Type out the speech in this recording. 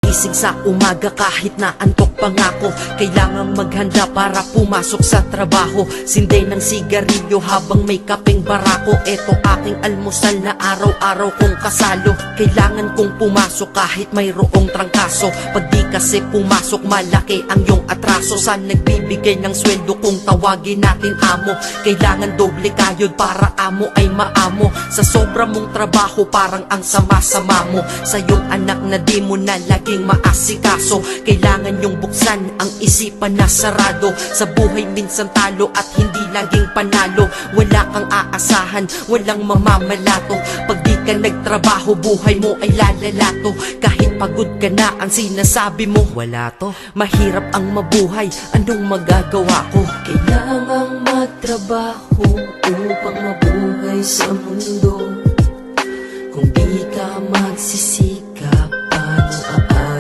gising sa umaga kahit na antok pa nga ako. Kailangang maghanda para pumasok sa trabaho. Sinday ng sigarilyo habang may kapeng barako. Eto aking almusal na araw-araw kong kasalo. Kailangan kong pumasok kahit mayroong trangkaso. Pag di kasi pumasok malaki ang iyong atraso. Saan nagbibigay ng sweldo kung tawagin natin amo? Kailangan doble kayod para amo ay maamo. Sa sobra mong trabaho parang ang sama-sama mo. Sa iyong anak na di mo na laging maasikaso. Kailangan yung buksan ang isipan na sarado. Sa buhay minsan talo at hindi laging panalo. Wala kang aasahan, walang mamamalato. Pag di ka nagtrabaho buhay mo ay lalalato. Kahit pagod ka na ang sinasabi mo wala to. Mahirap ang mabuhay, anong magagawa ko? Kailangang magtrabaho upang mabuhay sa mundo. Kung di ka magsisi